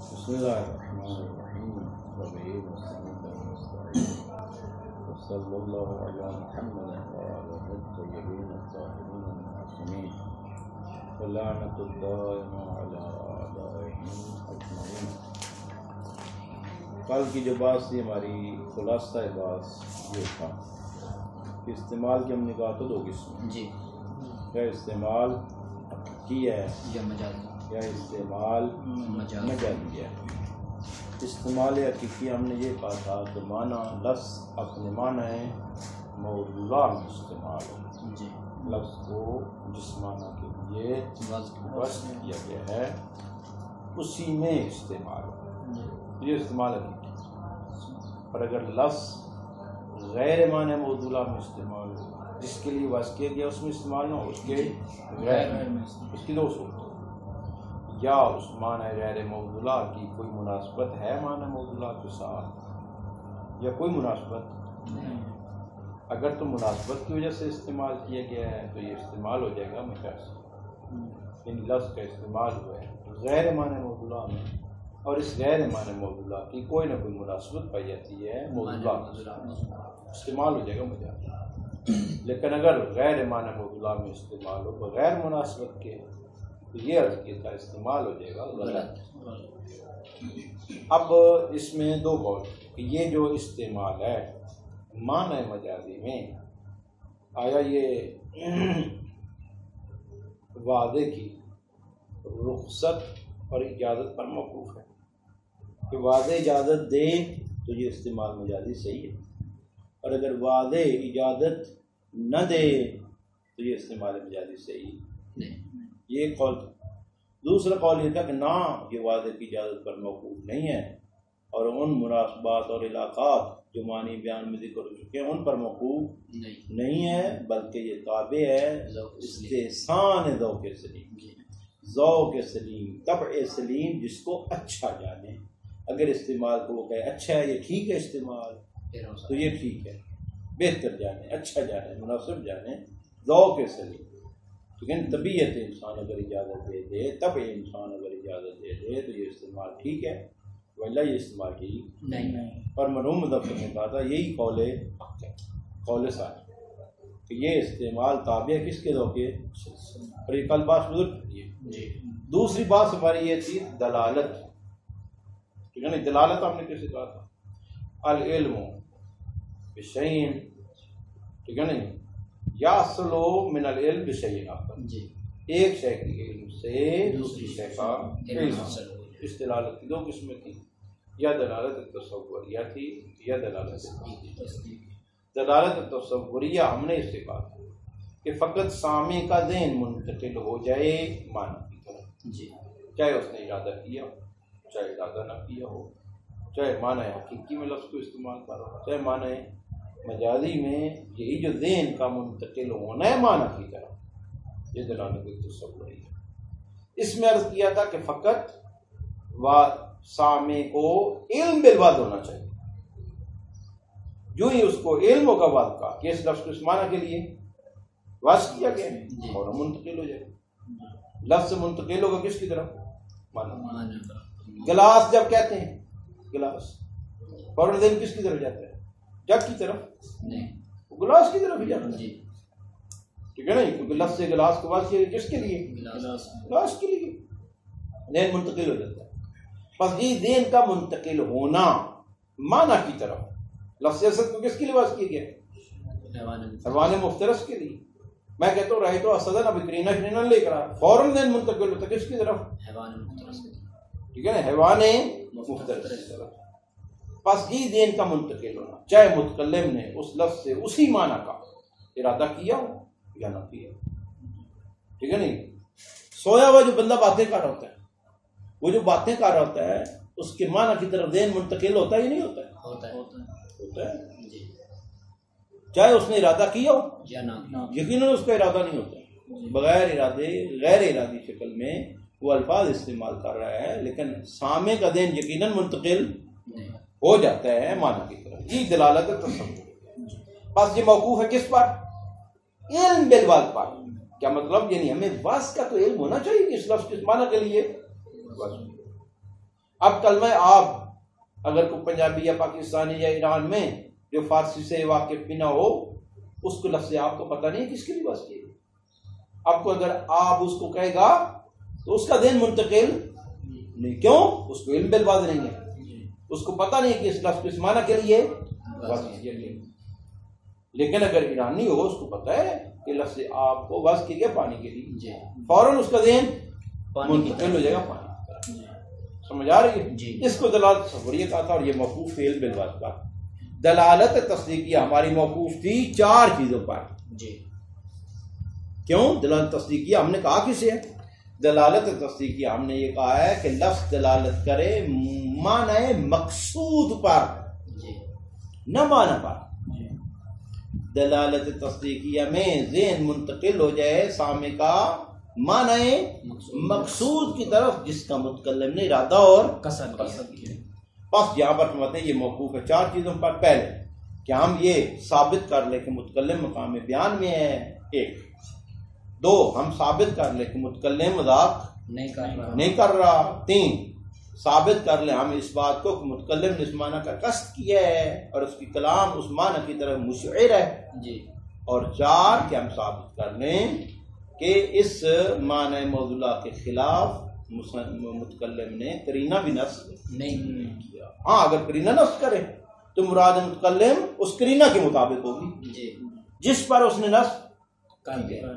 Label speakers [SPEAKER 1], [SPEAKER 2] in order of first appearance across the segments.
[SPEAKER 1] بسم الله الرحمن الرحيم وبه نستعين ونستعين وصلى الله على محمد وعلى الطيبين الطاهرين المعصومين واللعنة الدائمة على أعدائهم أجمعين. کل کی جو بات تھی ہماری خلاصہ بات یہ تھا کہ استعمال کی ہم نے کہا تو دو قسم
[SPEAKER 2] جی،
[SPEAKER 1] کیا استعمال حقیقی ہے
[SPEAKER 2] یا مجازی،
[SPEAKER 1] یا استعمال مجازی ہے. استعمال حقیقی ہم نے یہ کہا تھا کہ معنی لفظ اپنے معنی موضوع میں استعمال ہے.
[SPEAKER 2] جی،
[SPEAKER 1] لفظ کو جس معنی کے لیے وصف کیا گیا ہے اسی میں استعمال ہے. یہ استعمال حقیقی. اور اگر لفظ غیر معنی موضوع میں استعمال ہو، جس کے لیے وصف کیا گیا اس میں استعمال نہ ہو، اس کے غیر میں، اس کی دو صورت، یا اس معنی غیر موضوع کی کوئی مناسبت ہے معنی موضوع کے ساتھ یا کوئی مناسبت نہیں. اگر تو مناسبت کی وجہ سے استعمال کیا گیا ہے تو یہ استعمال ہو جائے گا مجاز. ان لفظ کا استعمال ہوا ہے غیر معنی موضوع میں، اور اس غیر معنی موضوع کی کوئی نہ کوئی مناسبت پائی جاتی ہے موضوع، استعمال ہو جائے گا مجاز. لیکن اگر غیر معنی موضوع میں استعمال ہو بغیر مناسبت کے تو یہ عرض کیا کا استعمال ہو جائے گا غلط. اب اس میں دو قول کہ یہ جو استعمال ہے معنی مجازی میں، آیا یہ وعدے کی رخصت اور اجازت پر موقوف ہے کہ وعدے اجازت دے تو یہ استعمال مجازی صحیح ہے، اور اگر وعدے اجازت نہ دے تو یہ استعمال مجازی صحیح نہیں. یہ ایک قول تھا. دوسرا قول یہ تھا کہ نہ، یہ وعدے کی اجازت پر موقوف نہیں ہے اور ان مناسبات اور علاقات جو معنی بیان میں ذکر ہو چکے ہیں ان پر موقوف نہیں ہے، بلکہ یہ تابع ہے استحسان ذوق سلیم، ذوق سلیم، طبع سلیم، جس کو اچھا جانے. اگر استعمال کو وہ کہے اچھا ہے یہ ٹھیک ہے استعمال تو یہ ٹھیک ہے، بہتر جانے، اچھا جانے، مناسب جانے، ذوق سلیم. لیکن طبیعت انسان اگر اجازت دے دے، طبع انسان اگر اجازت دے دے تو یہ استعمال ٹھیک ہے، ولا یہ استعمال ٹھیک نہیں. اور مرحوم مظفر نے کہا تھا یہی قول حق ہے، قول صحیح کہ یہ استعمال تابع کس کے ذوق، اور یہ کل بات گزر چکی ہے. دوسری بات ہماری یہ تھی دلالت. ٹھیک ہے نا، دلالت ہم نے کیسے کہا تھا؟ العلم بشیء، ٹھیک ہے نا، یحصل من العلم بشیء آخر، ایک شے کے علم سے دوسری شے کا علم حاصل ہو. اس دلالت کی دو قسمیں تھیں، یا دلالت تصوریہ تھی یا دلالت تصدیقی. دلالت تصوریہ ہم نے اس سے کہا تھا کہ فقط سامع کا ذہن منتقل ہو جائے معنی کی طرف، چاہے اس نے ارادہ کیا ہو، چاہے ارادہ نہ کیا ہو، چاہے معنی حقیقی میں لفظ کو استعمال کر رہا ہو، چاہے معنی مجازی میں، یہی جو ذہن کا منتقل ہونا ہے معنی کی طرف، یہ دلالت تصوریہ. اس میں عرض کیا تھا کہ فقط سامع کو علم بالوعد ہونا چاہیے. جو ہی اس کو علم ہوگا وعد کا کہ اس لفظ کو اس معنی کے لیے وصف کیا گیا ہے اور منتقل ہو جائے. لفظ منتقل ہوگا کس کی طرف؟ معنی. گلاس جب کہتے ہیں گلاس، فوراً ذہن کس کی طرف جاتا ہے؟ جگ کی طرف نہیں، وہ گلاس کی طرف ہی جاتا ہے. ٹھیک ہے نا، کیونکہ لفظ گلاس کو وصف کیا کس کے لیے؟ گلاس کے لیے. ذہن منتقل ہو جاتا ہے. بس یہ ذہن کا منتقل ہونا معنی کی طرف، لفظ اسد کو کس کے لیے وصف کیا گیا؟ حیوان مفترس کے لیے. میں کہتا ہوں رہے تو اسدن اب کرینہ شرینہ لے کر فوراً ذہن منتقل ہوتا ہے کس کی طرف؟ حیوان مفترس کی طرف. ٹھیک ہے نا، حیوان مفترس کی طرف. بس یہ ذہن کا منتقل ہونا، چاہے متکلم نے اس لفظ سے اسی معنی کا ارادہ کیا ہو یا نہ کیا. ٹھیک ہے نہیں، سویا ہوا جو بندہ باتیں کر رہا ہوتا ہے، وہ جو باتیں کر رہا ہوتا ہے اس کے معنی کی طرف ذہن منتقل ہوتا ہی نہیں ہوتا ہے. ہوتا ہے چاہے اس نے ارادہ کیا ہو یا نہ، یقیناً اس کا ارادہ نہیں ہوتا. بغیر ارادے غیر ارادی شکل میں وہ الفاظ استعمال کر رہا ہے، لیکن سامع کا ذہن یقیناً منتقل ہو جاتا ہے معنی کی طرف. یہ دلالت تصور. بس یہ موقوف ہے کس پر؟ علم بالوعد پر. کیا مطلب؟ یعنی ہمیں وعظ کا تو علم ہونا چاہیے کہ اس لفظ کس معنی کے لیے. اب کلمہ آپ اگر کوئی پنجابی یا پاکستانی یا ایران میں جو فارسی سے واقف بھی نہ ہو، اس کو لفظ آپ کو پتہ نہیں کس کے لیے بس کیے. آپ کو اگر آپ اس کو کہے گا تو اس کا ذہن منتقل نہیں. کیوں؟ اس کو علم بالباد نہیں ہے، اس کو پتہ نہیں کہ اس لفظ کس معنی کے لیے وضع کیا گیا. لیکن اگر ایرانی ہو، اس کو پتہ ہے کہ لفظ آپ کو وضع کیا گیا پانی کے لیے، فوراً اس کا ذہن منتقل ہو جائے گا پانی. سمجھ آ رہی ہے؟ اس کو دلالت تصوریہ کہا تھا، اور یہ موقوف فعل بالباد کا. دلالت تصدیقیہ ہماری موقوف تھی 4 چیزوں پر. کیوں دلالت تصدیقیہ ہم نے کہا کسے ہے؟ دلالت تصدیقیہ ہم نے یہ کہا ہے کہ لفظ دلالت کرے معنی مقصود پر، نہ معنی پر. دلالت تصدیقیہ میں ذہن منتقل ہو جائے سامع کا معنی مقصود کی طرف جس کا متکلم نے ارادہ اور قصد کیا. بس یہاں پر فرماتے ہیں یہ موقوف ہے 4 چیزوں پر. پہلے کہ ہم یہ ثابت کر لیں کہ متکلم مقام بیان میں ہے، 1. 2 ہم ثابت کر لیں کہ متکلم مذاق نہیں کر رہا. 3 ثابت کر لیں ہم اس بات کو کہ متکلم نے اس معنی کا قصد کیا ہے اور اس کی کلام اس معنی کی طرف مشعر ہے. اور 4 کہ ہم ثابت کر لیں کہ اس معنی موضوعہ کے خلاف متکلم نے قرینہ بھی نصب نہیں کیا. ہاں اگر قرینہ نصب کرے تو مراد متکلم اس قرینہ کے مطابق ہوگی جس پر اس نے نصب کیا.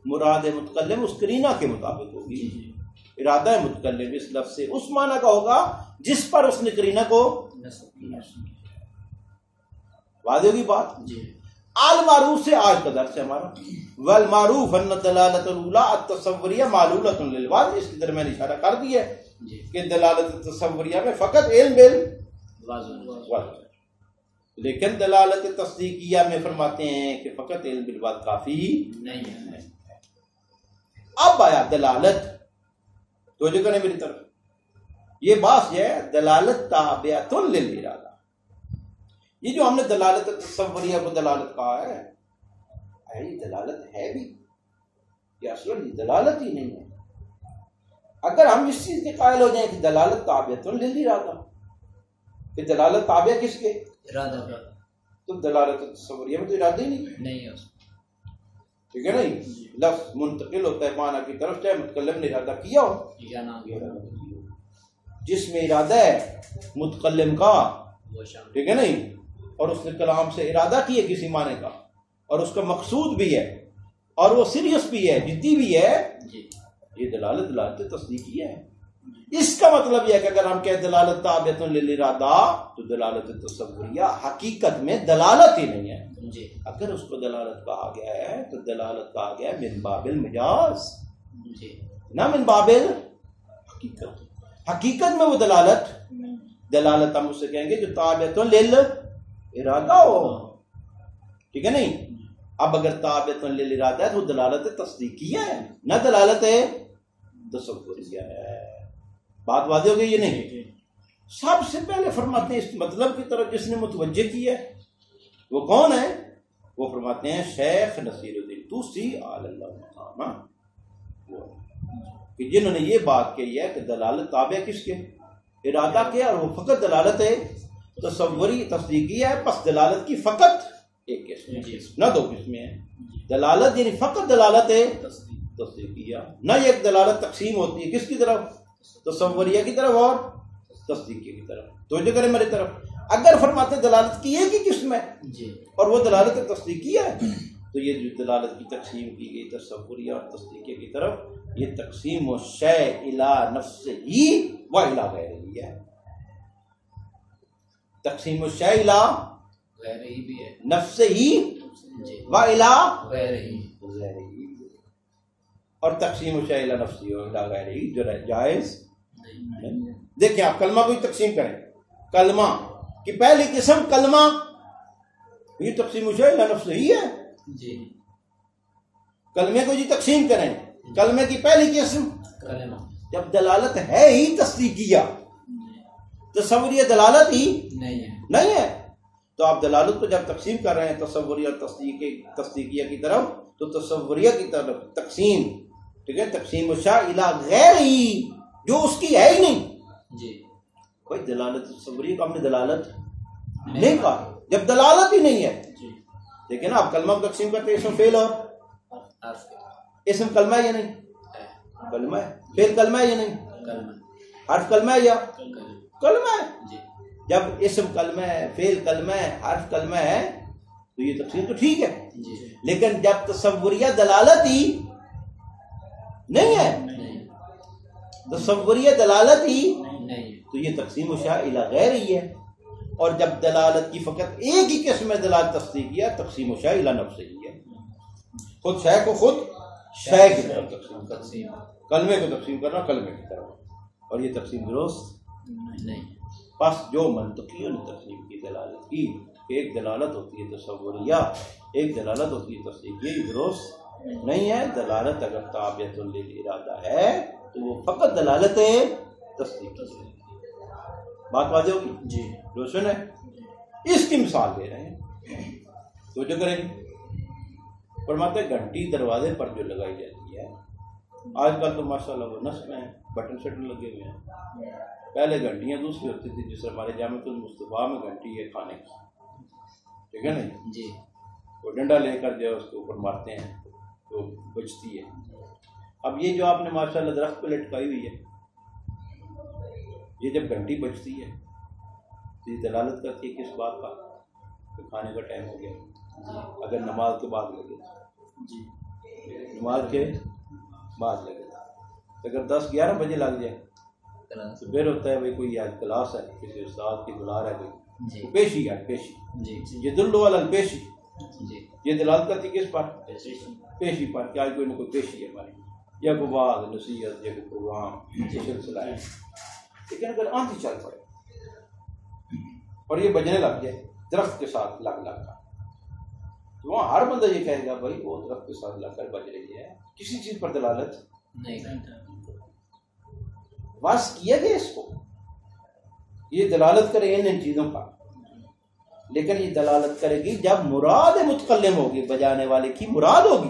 [SPEAKER 1] مراد متکلم اس قرینہ کے مطابق ہوگی. ارادہ متکلم اس لفظ سے اس معنی کا ہوگا جس پر اس نے قرینہ کو نصب. واضح ہوگی بات. المعروف سے آج کا درس ہے ہمارا. والمعروف ان دلالت الاولی التصوریہ معلولۃ للواضح. اس کی طرح میں نے اشارہ کر دیا ہے کہ دلالت تصوریہ میں فقط علم بالواضح، لیکن دلالت تصدیقیہ میں فرماتے ہیں کہ فقط علم بالواضح کافی نہیں ہے. اب آیا دلالت، توجہ کریں میری طرف. یہ بات یہ ہے دلالت تابعۃ للارادہ. یہ جو ہم نے دلالت تصوریہ کو دلالت کہا ہے، یہ دلالت ہے بھی یہ اصل دلالت ہی نہیں ہے. اگر ہم اس چیز کے قائل ہو جائیں کہ دلالت تابعۃ للارادہ، کہ دلالت تابع کس کے؟ ارادہ. تو دلالت تصوریہ میں تو ارادہ ہی نہیں ہے. ٹھیک ہے نہیں؟ لفظ منتقل ہوتا ہے معنی کی طرف چاہے متکلم نے ارادہ کیا ہو یا نہ. جس میں ارادہ ہے متکلم کا، ٹھیک ہے نہیں، اور اس نے کلام سے ارادہ کیا کسی معنی کا اور اس کا مقصود بھی ہے اور وہ سیریس بھی ہے، جدی بھی ہے، یہ دلالت تصدیقیہ ہے. اس کا مطلب یہ ہے کہ اگر ہم کہیں دلالت تابعۃ للارادہ تو دلالت تصوریہ حقیقت میں دلالت ہی نہیں ہے. اگر اس کو دلالت کہا گیا ہے تو دلالت کہا گیا ہے من باب المجاز، نہ من باب حقیقت. حقیقت میں وہ دلالت ہم اسے کہیں گے جو تابعۃ للارادہ ہو. ٹھیک ہے نہیں؟ اب اگر تابعۃ للارادہ ہے تو دلالت تصدیقیہ ہے، نہ دلالت تصوریہ ہے. بات واضح ہو گئی یہ نہیں؟ سب سے پہلے فرماتے ہیں اس مطلب کی طرف جس نے متوجہ کیا ہے وہ کون ہے؟ وہ فرماتے ہیں شیخ نصیر الدین طوسی علی اللہ مقامہ، کہ جنہوں نے یہ بات کہی ہے کہ دلالت تابع کس کے؟ ارادہ کے، اور وہ فقط دلالت ہے تصوری تصدیقیہ ہے. پس دلالت کی فقط ایک قسم ہے، نہ 2 قسمیں ہیں. دلالت یعنی فقط دلالت ہے تصدیقیہ، نہ ایک دلالت تقسیم ہوتی ہے کس کی طرف؟ تصوریہ کی طرف اور تصدیقیہ کی طرف. توجہ کریں میری طرف. اگر فرماتے دلالت کی ایک ہی قسم ہے اور وہ دلالت تصدیقیہ ہے تو یہ جو دلالت کی تقسیم کی گئی تصوریہ اور تصدیقیہ کی طرف، یہ تقسیم الشیء الی نفسہ و الی غیرہ ہے. تقسیم الشیء الی غیرہ بھی ہے، نفسہ و الی غیرہ، اور تقسیم الشیء الی نفسہ و الی غیرہ جو جائز نہیں. دیکھیں آپ کلمہ کو تقسیم کریں، کلمہ کی پہلی قسم کلمہ، یہ تقسیم الشیء الی نفسہ ہی ہے. کلمے کو تقسیم کریں، کلمے کی پہلی قسم کلمہ. جب دلالت ہے ہی تصدیقیہ، تصوریہ دلالت ہی نہیں ہے، تو آپ دلالت کو جب تقسیم کر رہے ہیں تصوریہ اور تصدیقیہ کی طرف، تو تصوریہ کی طرف تقسیم، ٹھیک ہے، تقسیم الشیء الی غیرہ جو اس کی ہے ہی نہیں، کوئی دلالت تصوریہ کا ہم نے دلالت نہیں کہا جب دلالت ہی نہیں ہے. لیکن آپ کلمہ کو تقسیم کرتے ہیں اسم فعل اور اسم کلمہ ہے یا نہیں؟ کلمہ ہے. فعل کلمہ ہے یا نہیں؟ حرف کلمہ ہے یا کلمہ ہے؟ جب اسم کلمہ ہے، فعل کلمہ ہے، حرف کلمہ ہے تو یہ تقسیم تو ٹھیک ہے. لیکن جب تصوریہ دلالت ہی نہیں ہے، تصوریہ دلالت ہی تو یہ تقسیم شاء الی غیر ہی ہے. اور جب دلالت کی فقط ایک ہی قسم میں دلالت تصدیق ہے، تقسیم شاء الی نفس ہی ہے. خود شے کو خود شے کی طرف تقسیم، کلمے کو تقسیم کرنا کلمے کی طرف، اور یہ تقسیم درست نہیں. پس جو منطقیوں نے تقسیم کی دلالت کی، ایک دلالت ہوتی ہے تصوریہ، ایک دلالت ہوتی ہے تصدیقیہ، یہ درست نہیں ہے. دلالت اگر تابعۃ للارادہ ہے تو وہ فقط دلالت تصدیقیہ ہے. بات واضح ہوگی؟ جی روشن ہے. اس کی مثال دے رہے ہیں تو جو کریں فرماتے ہیں گھنٹی دروازے پر جو لگائی جاتی ہے، آج کل تو ماشاءاللہ وہ نصب ہیں، بٹن شٹن لگے ہوئے ہیں. پہلے گھنٹیاں دوسری ہوتی تھی، جس ہمارے جامع المصطفیٰ میں گھنٹی ہے کھانے کی، ٹھیک ہے نا جی. وہ ڈنڈا لے کر جو ہے اس کے اوپر مارتے ہیں تو بجتی ہے. اب یہ جو آپ نے ماشاءاللہ درخت پہ لٹکائی ہوئی ہے، یہ جب گھنٹی بجتی ہے تو یہ دلالت کرتی ہے کس بات کا کہ کھانے کا ٹائم ہو گیا. اگر نماز کے بعد لگے جی، نماز کے بعد لگے، اگر 10-11 بجے لگ جائے تو پھر ہوتا ہے بھائی کوئی آج کلاس ہے، کسی استاد کی بلا رہا ہے کوئی پیشی ہے، پیشی یہ دل علی الپیشی، یہ دلالت کرتی کس پر؟ پیشی پر، کہ آج کوئی نہ کوئی پیشی ہے ہماری، یا کوئی بات نصیحت یا کوئی پروگرام سلسلہ ہے. لیکن اگر آندھی چل پڑے اور یہ بجنے لگ جائے درخت کے ساتھ لگ کر، تو وہاں ہر بندہ یہ کہے گا بھائی وہ درخت کے ساتھ لگ کر بج رہی ہے، کسی چیز پر دلالت نہیں. واس کیا گیا اس کو، یہ دلالت کرے ان چیزوں پر، لیکن یہ دلالت کرے گی جب مراد متکلم ہوگی، بجانے والے کی مراد ہوگی.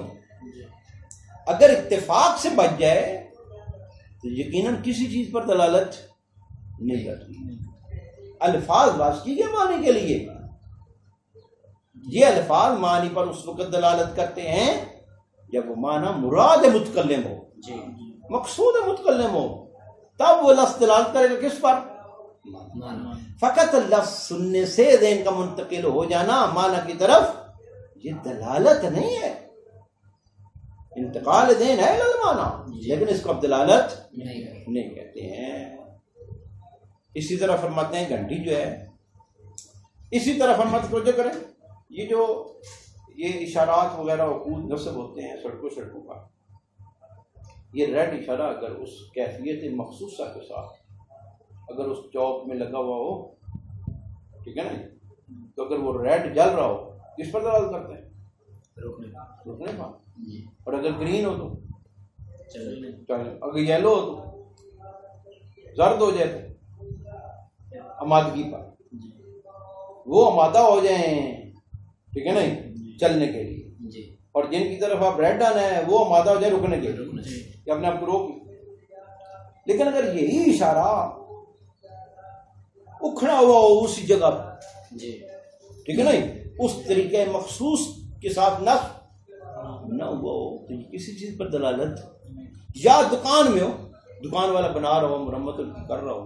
[SPEAKER 1] اگر اتفاق سے بج جائے تو یقیناً کسی چیز پر دلالت نہیں کرتی. الفاظ واسطی کے معنی کے لیے، یہ الفاظ معنی پر اس وقت دلالت کرتے ہیں جب وہ معنی مراد متکلم ہو، مقصود متکلم ہو، تب وہ لفظ دلالت کرے گا کس پر؟ فقط لفظ سننے سے ذہن کا منتقل ہو جانا معنی کی طرف، یہ دلالت نہیں ہے. انتقال ذہن ہے للمعنی، لیکن اس کو اب دلالت نہیں کہتے ہیں. اسی طرح فرماتے ہیں گھنٹی جو ہے، اسی طرح فرماتے توجہ کریں، یہ جو یہ اشارات وغیرہ عقود نصب ہوتے ہیں سڑکوں پر، یہ ریڈ اشارہ اگر اس کیفیت مخصوصہ کے ساتھ اگر اس چوک میں لگا ہوا ہو، ٹھیک ہے نا، تو اگر وہ ریڈ جل رہا ہو کس پر دلالت کرتے ہیں؟ رکنے پر. اور اگر گرین ہو تو چل، اگر یلو ہو تو زرد ہو جائے تو آمادگی پر، وہ آمادہ ہو جائیں، ٹھیک ہے نا، چلنے کے لیے. اور جن کی طرف آپ ریڈ آنا ہے وہ آمادہ ہو جائے رکنے کے لیے، کہ اپنے آپ کو روک. لیکن اگر یہی اشارہ اکھڑا ہوا ہو اسی جگہ پر، ٹھیک ہے نا، اس طریقے مخصوص کے ساتھ نہ ہوا ہو تو کسی چیز پر دلالت، یا دکان میں ہو، دکان والا بنا رہا ہو، مرمت کر رہا ہو،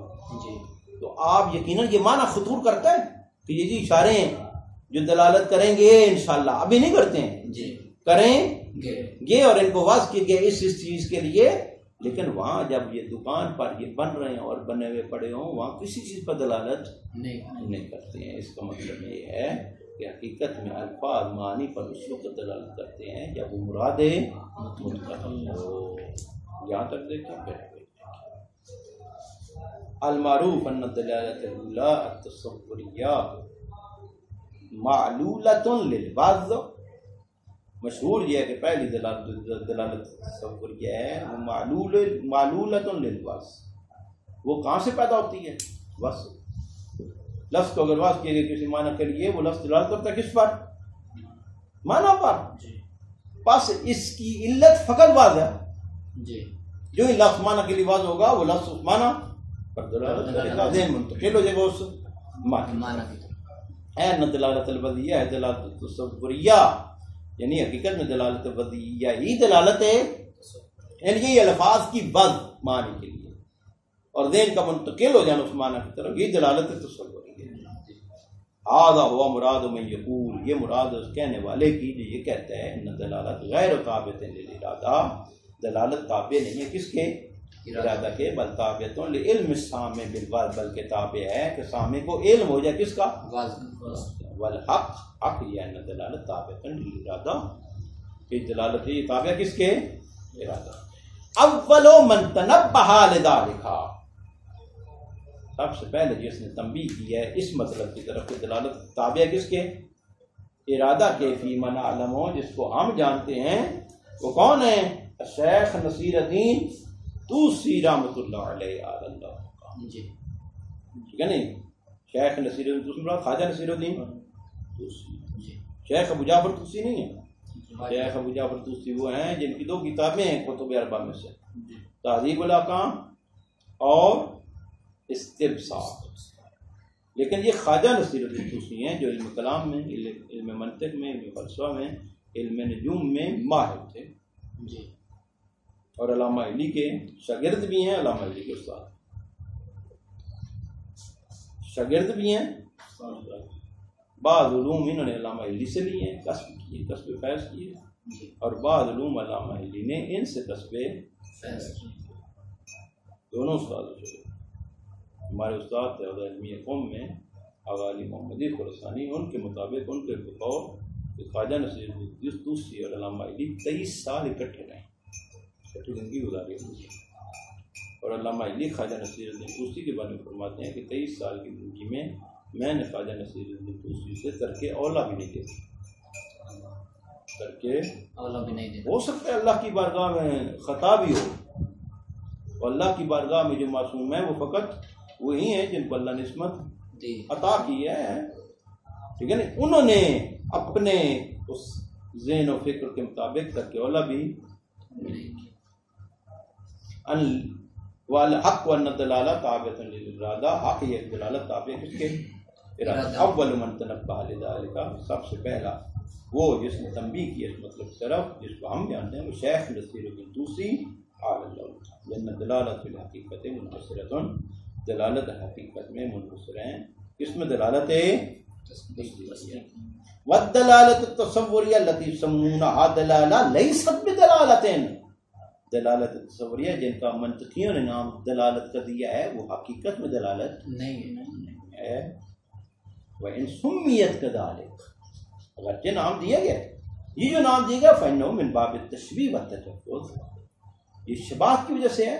[SPEAKER 1] تو آپ یقیناً یہ معنی خطور کرتا ہے کہ یہ جی اشارے ہیں جو دلالت کریں گے انشاءاللہ، ابھی نہیں کرتے ہیں، کریں گے، اور ان کو واضح کیے گئے اس چیز کے لیے. لیکن وہاں جب یہ دکان پر یہ بن رہے ہیں اور بنے ہوئے پڑے ہوں، وہاں کسی چیز پر دلالت نہیں کرتے ہیں. اس کا مطلب یہ ہے کہ حقیقت میں الفاظ معنی پر اس وقت دلالت کرتے ہیں جب وہ مراد متکلم ہو. یہاں تک دیکھیں پھر المعروف ان الدلالۃ الاولى التصوریہ معلولۃ للبعض، مشہور یہ ہے کہ پہلی دلالت تصوریہ ہے وہ معلولۃ للبعض، وہ کہاں سے پیدا ہوتی ہے؟ وصف. لفظ کو اگر وصف کیے گئے کسی معنی کے لیے، وہ لفظ دلالت کرتا ہے کس پر؟ معنی پر. پس اس کی علت فقط واضح ہے، جو ہی لفظ معنی کے لیے واضح ہوگا وہ لفظ اس معنی پر دلالت کرے گا ذہن منتقل ہو جائے گا اس معنی کی طرف. ہے نہ دلالت البدیہ ہے دلالت تصوریہ، یعنی حقیقت میں دلالت بدیہ ہی دلالت ہے، یعنی یہ الفاظ کی بد معنی کے لیے اور ذہن کا منتقل ہو جانا اس معنی کی طرف، یہ دلالت تصوریہ ہے. آدھا ہوا مراد میں یقول، یہ مراد اس کہنے والے کی جو یہ کہتا ہے ان دلالت غیر تابع للارادہ، دلالت تابع نہیں ہے کس کے؟ ارادہ کے، بل تابع لعلم السامع بالواضح، بلکہ تابع ہے کہ سامع کو علم ہو جائے کس کا؟ والحق، حق یہ ان دلالت تابع للارادہ، کہ دلالت یہ تابع کس کے؟ ارادہ. اول من تنبہ لذالک، سب سے پہلے جس نے تنبیہ کی ہے اس مطلب کی طرف کہ دلالت تابع کس کے؟ ارادہ کے، فی من علمو، جس کو ہم جانتے ہیں، وہ کون ہے؟ شیخ نصیر الدین طوسی رحمۃ اللہ علیہ اللہ. جی ٹھیک ہے نہیں؟ شیخ نصیر الدین طوسی، خواجہ نصیر الدین طوسی، شیخ ابو جعفر طوسی نہیں ہے. شیخ ابو جعفر طوسی وہ ہیں جن کی 2 کتابیں ہیں کتب اربعہ میں سے، تہذیب الاحکام اور استبصار. لیکن یہ خواجہ نصیر الدین طوسی ہیں جو علم کلام میں، علم منطق میں، علم فلسفہ میں، علم نجوم میں ماہر تھے. جی اور علامہ علی کے شاگرد بھی ہیں، علامہ علی کے استاد شاگرد بھی ہیں. بعض علوم انہوں نے علامہ علی سے لیے ہیں، کسب کیے، کسب فیض کیے، اور بعض علوم علامہ علی نے ان سے کسب فیض کیے. دونوں استاد سے ہمارے استاد تھے علمی قوم میں آغا علی محمدی خراسانی، ان کے مطابق ان کے بقول خواجہ نصیر الدین طوسی اور علامہ علی 23 سال اکٹھے رہے، اکٹھی زندگی گزاری. اور علامہ علی خواجہ نصیر الدین طوسی کے بارے میں فرماتے ہیں کہ 23 سال کی زندگی میں نے خواجہ نصیر الدین طوسی سے ترک اولا بھی نہیں دیکھا. ترک اولا بھی نہیں دیکھا. ہو سکتا ہے اللہ کی بارگاہ میں خطا بھی ہو، اور اللہ کی بارگاہ میں جو معصوم ہیں وہ فقط وہی ہیں جن کو اللہ نے عصمت عطا کی ہے. ٹھیک ہے نا؟ انہوں نے اپنے اس ذہن و فکر کے مطابق ترک اولا بھی والحق وان دلالت تابع للارادہ، حق یہ دلالت تابع کس کے؟ ارادہ. اول من تنبہ لذالک، سب سے پہلا وہ جس نے تنبیہ کی اس مطلب کی طرف جس کو ہم جانتے ہیں، وہ شیخ نصیر الدین طوسی اللہ. دلالت فی الحقیقت منحصرۃ، دلالت حقیقت میں منحصر ہیں. کس میں دلالت ہے؟ والدلالت التصوریہ التي يسمونها دلالہ لیست بدلالۃ، دلالت تصوریہ جن کا منطقیوں نے نام دلالت کر دیا ہے وہ حقیقت میں دلالت نہیں ہے. وَإِن سُمِّيَتْ كَذَلِكَ، اگرچہ نام دیا گیا، یہ جو نام دیا گیا فَإِنَّهُ مِن بَابِ التَّشْبِيهِ وَالتَّجَوُّزِ، یہ شباہت کی وجہ سے ہے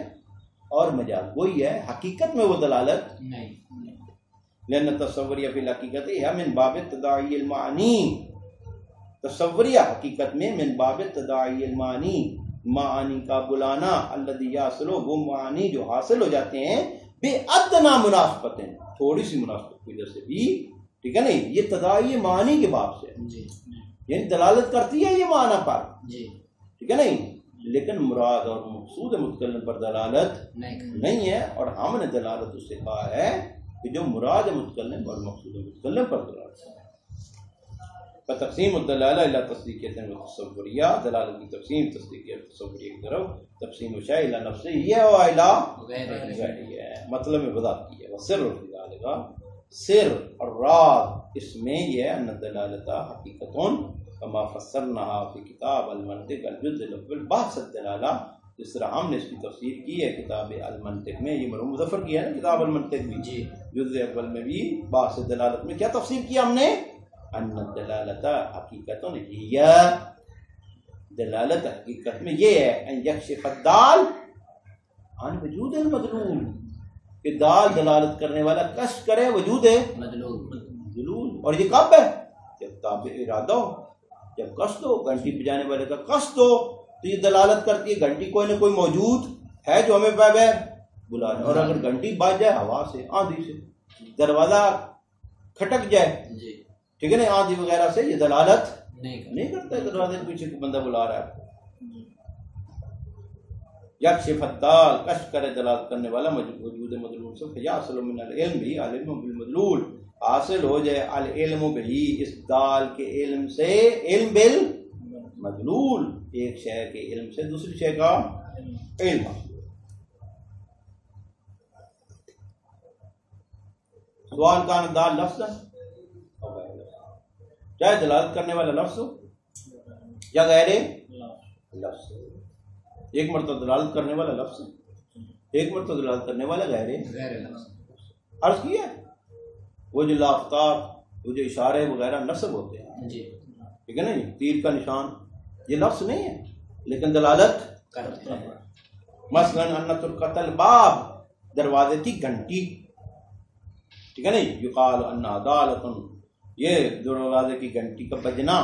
[SPEAKER 1] اور مجاز گوئی ہے، حقیقت میں وہ دلالت نہیں. لأن التصوریہ فی الحقیقت ہے من باب تداعی المعانی، تصوریہ حقیقت میں من باب تداعی المعانی، معانی کا بلانا، الذی یحصل، وہ معانی جو حاصل ہو جاتے ہیں بے ادنا مناسبت، تھوڑی سی مناسبت کی وجہ سے بھی. ٹھیک ہے نہیں؟ یہ تداعی معانی کے باب سے یعنی دلالت کرتی ہے یہ معنی پر. ٹھیک ہے نہیں؟ لیکن مراد اور مقصود متکلم پر دلالت نہیں ہے، اور ہم نے دلالت اس سے کہا ہے کہ جو مراد متکلم اور مقصود متکلم پر دلالت ہے. تقسیم الدلالہ الی تصدیقیۃ و تصوریہ، دلالت کی تقسیم تصدیقیہ اور تصوریہ کی طرف، تقسیم الشیء الی نفسہ و الی غیرہ، مطلب میں وضاحت کی ہے. وسر فی ذلک، سر اور راز اس میں یہ ہے ان دلالت حقیقت کما فسرناها فی کتاب المنطق الجزء الاول بحث الدلالہ، جس طرح ہم نے اس کی تفسیر کی ہے کتاب المنطق میں، یہ مرحوم مظفر کی ہے نا کتاب المنطق بھی، جزء اول میں بھی بحث دلالت میں کیا تفسیر کیا ہم نے؟ ان الدلالت حقیقت ہی، دلالت حقیقت میں یہ ہے ان یکشف الدال عن وجود المدلول، کہ دال دلالت کرنے والا کشف کرے وجود مدلول. اور یہ کب ہے؟ جب تابع ارادہ ہو، جب قصد ہو، گھنٹی بجانے والے کا قصد ہو تو یہ دلالت کرتی ہے گھنٹی کوئی نہ کوئی موجود ہے جو ہمیں بغیر بلا رہا ہے. اور اگر گھنٹی بج جائے ہوا سے، آندھی سے، دروازہ کھٹک جائے، ٹھیک ہے نا، آندھی وغیرہ سے، یہ دلالت نہیں کرتا ہے دروازے کے پیچھے بندہ بلا رہا ہے. یکشف الدال کشف کرے دلالت کرنے والا وجود مدلول سے فیاصل من العلم بھی علم بالمدلول حاصل ہو جائے العلم بھی اس دال کے علم سے علم بالمدلول ایک شے کے علم سے دوسری شے کا علم. سوال کان دال لفظ چاہے دلالت کرنے والا لفظ ہو یا غیر لفظ. ایک مرتبہ دلالت کرنے والا لفظ ایک مرتبہ دلالت کرنے والا غیر لفظ. عرض کیا وہ جو لافتات وہ جو اشارے وغیرہ نصب ہوتے ہیں ٹھیک ہے نا جی تیر کا نشان یہ لفظ نہیں ہے لیکن دلالت کرتے ہیں. مثلا ان ترکت الباب دروازے کی گھنٹی ٹھیک ہے نا جی یقال ان عدالت یہ دروازے کی گھنٹی کا بجنا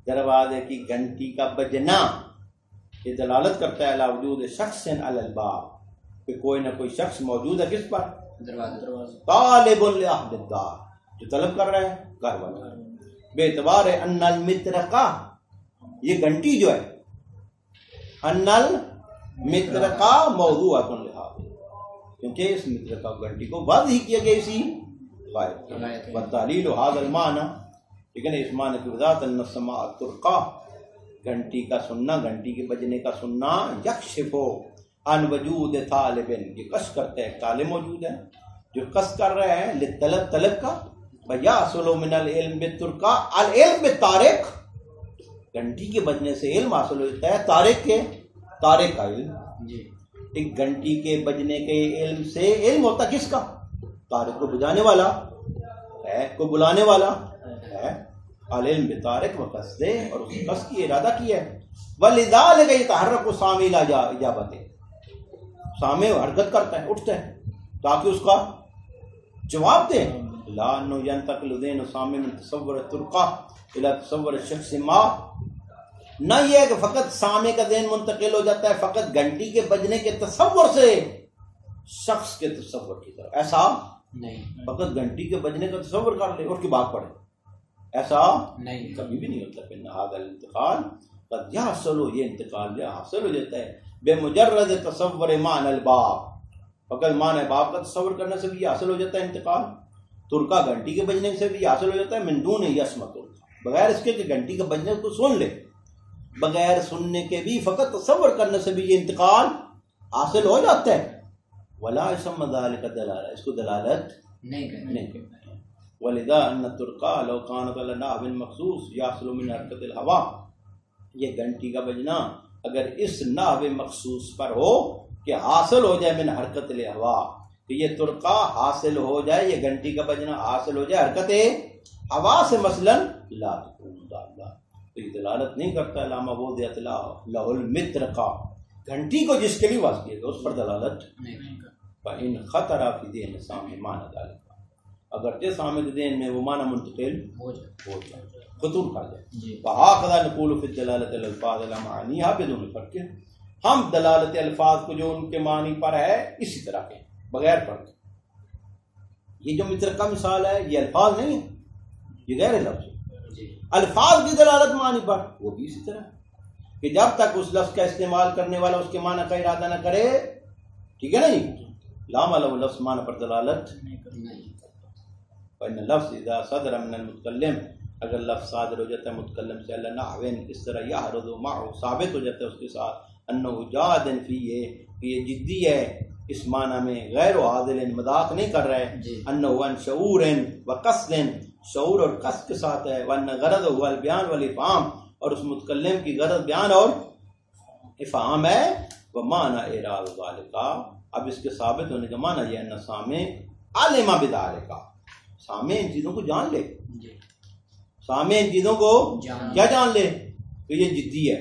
[SPEAKER 1] دروازے کی گھنٹی کا بجنا یہ دلالت کرتا ہے علی وجود شخص علی الباب کہ کوئی نہ کوئی شخص موجود ہے کس پر دروازے طالب لأحد الدار جو طلب کر رہا ہے گھر والا بے اعتبار ان المطرقہ یہ گھنٹی جو ہے ان المطرقہ موضوعۃ لہذا کیونکہ اس مطرقہ گھنٹی کو واضح کیا گیا اسی غائب والتعلیل هذا المعنى ٹھیک ہے نا اس معنی کی وضاحت ان السماء الترقہ گھنٹی کا سننا گھنٹی کے بجنے کا سننا یکشف عن وجود طالب یہ کش کرتے ہیں طالب موجود ہے جو کس کر رہے ہیں لطلب طلب کا ویحصل من العلم بالترقہ العلم بالطارق گھنٹی کے بجنے سے علم حاصل ہوتا ہے طارق کا علم ایک گھنٹی کے بجنے کے علم سے علم ہوتا کس کا طارق کو بجانے والا ہے کو بلانے والا ہے علم بطارق و قصدے اور اس قصد کی ارادہ کیا ہے ولذالک یتحرک السامع الی اجابت سامع حرکت کرتا ہے اٹھتا ہے تاکہ اس کا جواب دے لا انه ينتقل ذهن السامع من تصور الترقہ الى تصور الشخص ما نہ یہ ہے کہ فقط سامع کا ذہن منتقل ہو جاتا ہے فقط گھنٹی کے بجنے کے تصور سے شخص کے تصور کی طرف ایسا نہیں فقط گھنٹی کے بجنے کا تصور کر لے اٹھ کے بھاگ پڑے ایسا نہیں کبھی بھی نہیں ہوتا کہ هذا الانتقال قد يحصل یہ انتقال جو حاصل ہو جاتا ہے بے مجرد تصور معنی الباب فقط معنی باب کا تصور کرنے سے بھی یہ حاصل ہو جاتا ہے انتقال ترکا گھنٹی کے بجنے سے بھی حاصل ہو جاتا ہے من دون یسمع ترکا بغیر اس کے کہ گھنٹی کے بجنے کو سن لے بغیر سننے کے بھی فقط تصور کرنے سے بھی یہ انتقال حاصل ہو جاتا ہے ولا يسمى ذلك دلالہ اس کو دلالت نہیں کہتے ہیں ولذا ان الترقہ لو كانت على نحو مخصوص يحصل من حرکت الهواء یہ گھنٹی کا بجنا اگر اس نحو مخصوص پر ہو کہ حاصل ہو جائے من حرکت الهواء کہ یہ ترقہ حاصل ہو جائے یہ گھنٹی کا بجنا حاصل ہو جائے حرکت ہوا سے مثلا لا تكون دالہ تو یہ دلالت نہیں کرتا علامہ وضعت لہ المطرقہ گھنٹی کو جس کے لیے واسطہ کیا گیا اس پر دلالت نہیں کرتا فإن خطر فی ذہن سامع معنی ذلك اگرچہ سامع کے ذہن میں وہ معنی منتقل ہو جائے خطور کر جائے وہکذا نقول فی الدلالۃ الالفاظ علی معانیہا بدون فرق ہم دلالت الفاظ کو جو ان کے معنی پر ہے اسی طرح کے بغیر فرق یہ جو مطرقہ مثال ہے یہ الفاظ نہیں ہے یہ غیر لفظ الفاظ کی دلالت معنی پر وہ بھی اسی طرح کہ جب تک اس لفظ کا استعمال کرنے والا اس کے معنی کا ارادہ نہ کرے ٹھیک ہے نا جی لام لو لفظ معنی پر دلالت نہیں فإن لفظ اذا صدر من المتکلم اگر لفظ صادر ہو جاتا ہے متکلم سے اللہ نحو اس طرح یعرض معه ثابت ہو جاتا ہے اس کے ساتھ انه جاد فیہ کہ یہ جدی ہے اس معنی میں غیر عادل مذاق نہیں کر رہا ہے انه عن شعور وقصد شعور اور قصد کے ساتھ ہے وان غرض هو البیان والافهام اور اس متکلم کی غرض بیان اور افہام ہے ومعنى اعراض ذلك اب اس کے ثابت ہونے کا معنی یہ ان سامع علم بذلك سامع ان چیزوں کو جان لے سامع ان چیزوں کو کیا جان لے کہ یہ جدی ہے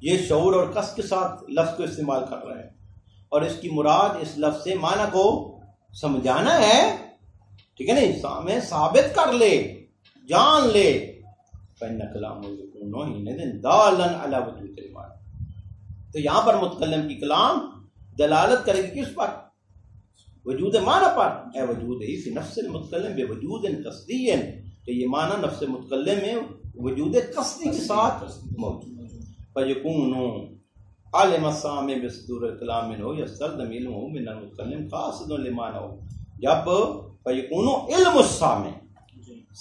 [SPEAKER 1] یہ شعور اور قصد کے ساتھ لفظ کو استعمال کر رہے ہیں اور اس کی مراد اس لفظ سے معنی کو سمجھانا ہے ٹھیک ہے نہیں سامع ثابت کر لے جان لے فإن كلامه يكون حينئذ دالا على وجود المعنى تو یہاں پر متکلم کی کلام دلالت کرے گی کس پر وجود معنی پر اے وجود ہی فی نفس المتکلم بے وجود قصدی کہ یہ معنی نفس متکلم میں وجود قصدی کے ساتھ موجود فیکون عالم السامع بصدور الکلام منہ یستلزم علمہ من المتکلم قاصد لما نہو، جب فیکون علم السامع،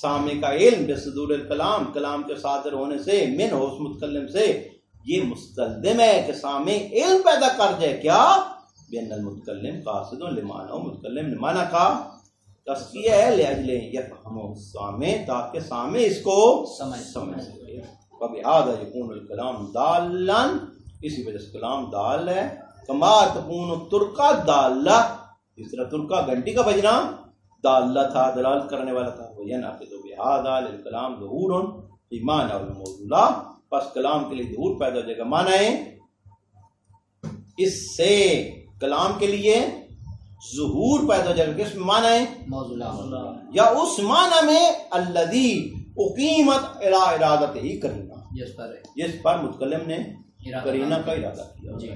[SPEAKER 1] سامع کا علم بصدور الکلام، کلام کے صادر ہونے سے، من ہو اس متکلم سے، یہ مستلزم ہے کہ سامع علم پیدا کر جائے کیا، بین المتکلم قاصد لما نہو، متکلم نے معنی کا تسکیہ ہے لأجل یفہمہ السامع، تاکہ سامع اس کو سمجھ سکے، فبہذا یکون الکلام دالا، اسی وجہ سے کلام دال ہے، کما تکون الترکہ دالہ، اس طرح ترکہ گھنٹی کا بجنا دالہ تھا، دلالت کرنے والا تھا، وینعقد بہذا للکلام ظہور فی معنی الموضوع، پس کلام کے لیے ظہور پیدا ہو جائے گا، معنی ہے اس سے کلام کے لیے ظہور پیدا ہو جائے گا، کس میں معنی ہے موضوع، یا اس معنی میں الذی اقیمت الی ارادتہ کرینہ، جس پر متکلم نے کرینہ کا ارادہ کیا،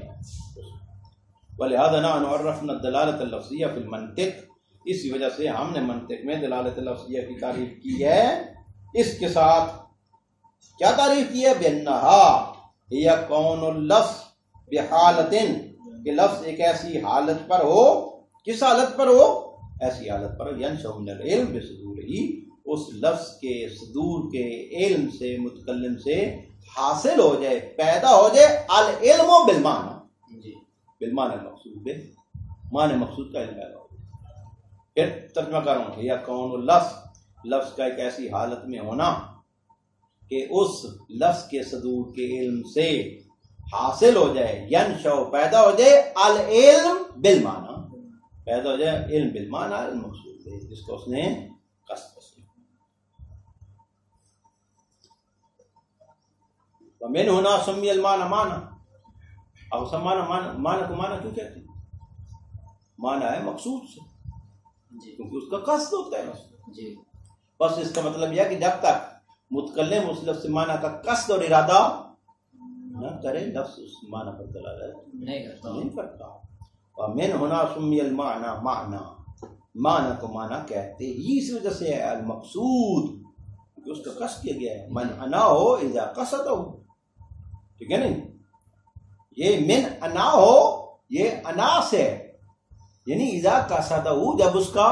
[SPEAKER 1] ولہذا نحن عرفنا الدلالۃ اللفظیہ فی المنطق، اسی وجہ سے ہم نے منطق میں دلالت لفظیہ کی تعریف کی ہے، اس کے ساتھ کیا تعریف کی ہے، بأنہا ہی کون اللفظ بحالت، کہ لفظ ایک ایسی حالت پر ہو، کس حالت پر ہو، ایسی حالت پر ہو، ینشأ من العلم بصدورہ، اس لفظ کے صدور کے علم سے، متکلم سے حاصل ہو جائے، پیدا ہو جائے، العلم بالمعنی، بالمعنی المقصود، معنی مقصود کا علم پیدا ہو جائے۔ پھر ترجمہ کروں، یا کون اللفظ، لفظ کا ایک ایسی حالت میں ہونا کہ اس لفظ کے صدور کے علم سے حاصل ہو جائے، ینشأ پیدا ہو جائے، العلم بالمعنی، پیدا ہو جائے علم بالمعنی المقصود، جس کو اس نے قصد کیا۔ ومن ہونا سمی المعنی معنی، اب سب معنی کو معنی کیوں کہتے ہیں، معنی ہے مقصود سے، کیونکہ اس کا قصد ہوتا ہے، بس اس کا مطلب یہ ہے کہ جب تک متکلم اس لفظ معنی کا قصد اور ارادہ نہ کرے، لفظ اس معنی پر دلالت نہیں کرتا۔ ومن ہونا سمی المعنی معنی، معنی کو معنی کہتے ہی اس وجہ سے ہے المقصود، کیونکہ اس کا قصد کیا گیا ہے، من انا ہو اذا قصد ہو، ٹھیک ہے نہیں، یہ من انا ہو، یہ انا سے، یعنی اذا قصدہ، جب اس کا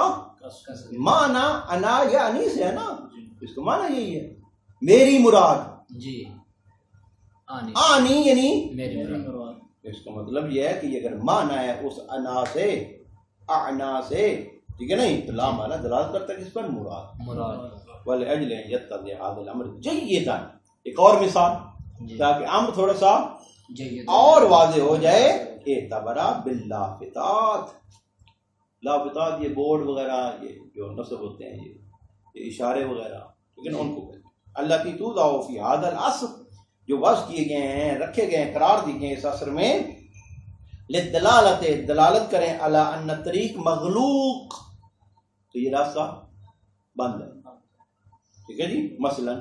[SPEAKER 1] معنی انا یا انی سے ہے نا، اس کا معنی یہی ہے، میری مراد، آنی یعنی میری مراد، اس کا مطلب یہ ہے کہ اگر معنی ہے اس انا سے، اعنا سے، ٹھیک ہے نہیں، تو لا معنی دلالت کرتا ہے کس پر، مراد، وَلِأَجْلِ يَتَّضِحَ هَذَا الْأَمْرُ جَيِّدًا، ایک اور مثال تاکہ امر تھوڑا سا اور واضح ہو جائے، اعتبرا باللافتات، لافتات یہ بورڈ وغیرہ، یہ جو نصب ہوتے ہیں، یہ اشارے وغیرہ، لیکن ان کو کہتے ہیں اللہ کی توضع فی هذا العصر، جو وضع کیے گئے ہیں، رکھے گئے ہیں، قرار دیے گئے ہیں اس عصر میں، للدلالت، دلالت کریں، علی ان الطریق مغلوق، تو یہ راستہ بند ہے، ٹھیک ہے جی، مثلا،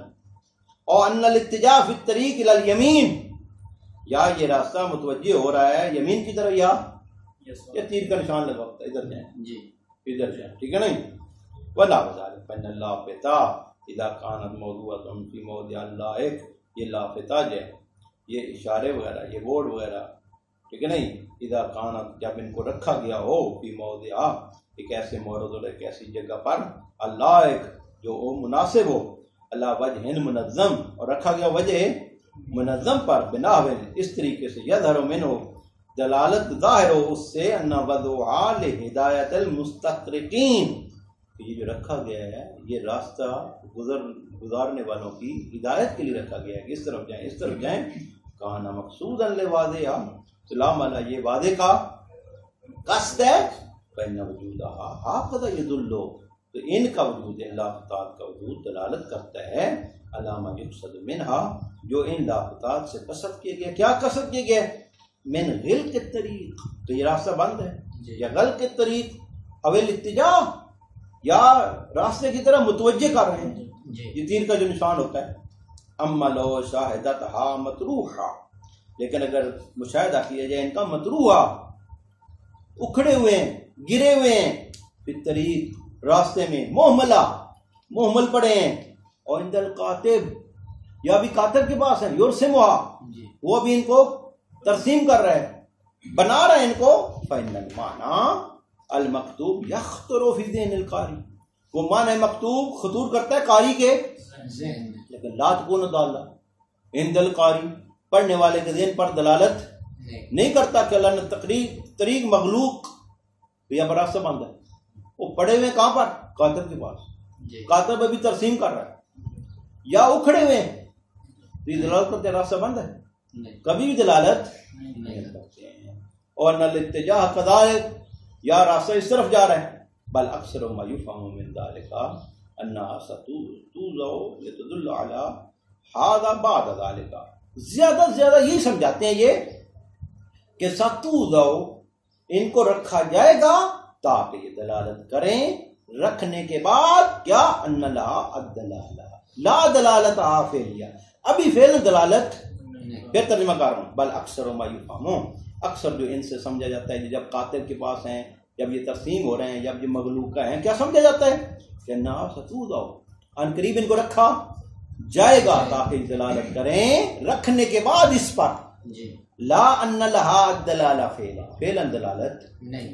[SPEAKER 1] اور ان الاتجاہ فی الطریق الی الیمین، یا یہ راستہ متوجہ ہو رہا ہے یمین کی طرف، یا تیر کا نشان لگا ہوتا ہے ادھر جائیں، جی ادھر جائیں، ٹھیک ہے نہیں، ولا وذالک فإن اللافتہ اذا كانت موضوعۃ فی موضع اللائق، یہ لافتہ جو ہے، یہ اشارے وغیرہ، یہ بورڈ وغیرہ، ٹھیک ہے نہیں، اذا كانت، جب ان کو رکھا گیا ہو، فی موضع، ایک ایسے مورد اور ایک ایسی جگہ پر، اللائق جو مناسب ہو، اللہ وجہ منظم، اور رکھا گیا وجہ منظم پر، بناء اس طریقے سے، یظہر منہ، دلالت ظاہر ہو اس سے، ان وضعھا لہدایت المستقرقین، یہ جو رکھا گیا ہے یہ راستہ گزارنے والوں کی ہدایت کے لیے رکھا گیا ہے، اس طرف جائیں، اس طرف جائیں، کانا مقصودا لواضحہ، سلام علیہ، یہ واضح کا قصد ہے، فإن وجودہا ہاکذا یدل، تو ان کا وجود، ان لافتات کا وجود دلالت کرتا ہے، علامہ یقصد منہا، جو ان لافتات سے قصد کیا گیا، کیا قصد کیا گیا، من غلق الطریق، تو یہ راستہ بند ہے، یا غلق الطریق، اویل اتجاہ، یا راستے کی طرح متوجہ کر رہے ہیں، یہ تیر کا جو نشان ہوتا ہے، اما لو شاہدتہا مطروحا، لیکن اگر مشاہدہ کیا جائے ان کا مطروحا، اکھڑے ہوئے ہیں، گرے ہوئے ہیں، پھر طریق، راستے میں، محمل پڑے ہیں، اور عند القاتب، یا بھی کاتب کے پاس ہیں، یرسمہا، وہ بھی ان کو ترسیم کر رہا ہے، بنا رہا ہے ان کو، فإن المعنى المکتوب یخطر فی ذہن القاری، وہ معنی مکتوب خطور کرتا ہے قاری کے ذہن میں، لیکن لا تکون دالہ عند القاری، پڑھنے والے کے ذہن پر دلالت نہیں کرتا کہ اللہ نے طریق مغلوق یا براستہ باندھا ہے۔ وہ پڑھے ہوئے کہاں پر؟ کاتب کے پاس، کاتب ابھی ترسیم کر رہا ہے، یا اکھڑے ہوئے ہیں تو یہ دلالت کرتے راستہ بند ہے، کبھی بھی دلالت نہیں کرتے ہیں۔ اور نہ الاتجاہ کذالک، یا راستہ اس طرف جا رہا ہے، بل اکثر ما یفهم من ذلك انها ستوضع لتدل على هذا بعد ذلك، زیادہ سے زیادہ یہی سمجھاتے ہیں یہ کہ ستوضع ان کو رکھا جائے گا تاکہ یہ دلالت کریں، رکھنے کے بعد کیا، ان لها الدلالہ، لا دلالت فعلیہ، ابھی فعل دلالت، پھر ترجمہ کر رہا ہوں، بل اکثر ما یفهم، اکثر جو ان سے سمجھا جاتا ہے جب کاتب کے پاس ہیں، جب یہ ترسیم ہو رہے ہیں، جب یہ مغلوقہ ہیں، کیا سمجھا جاتا ہے کہ نا ستوضع، ان قریب ان کو رکھا جائے گا تاکہ دلالت کریں، رکھنے کے بعد اس پر، لا ان لها الدلالہ فعلا، فعلا دلالت نہیں۔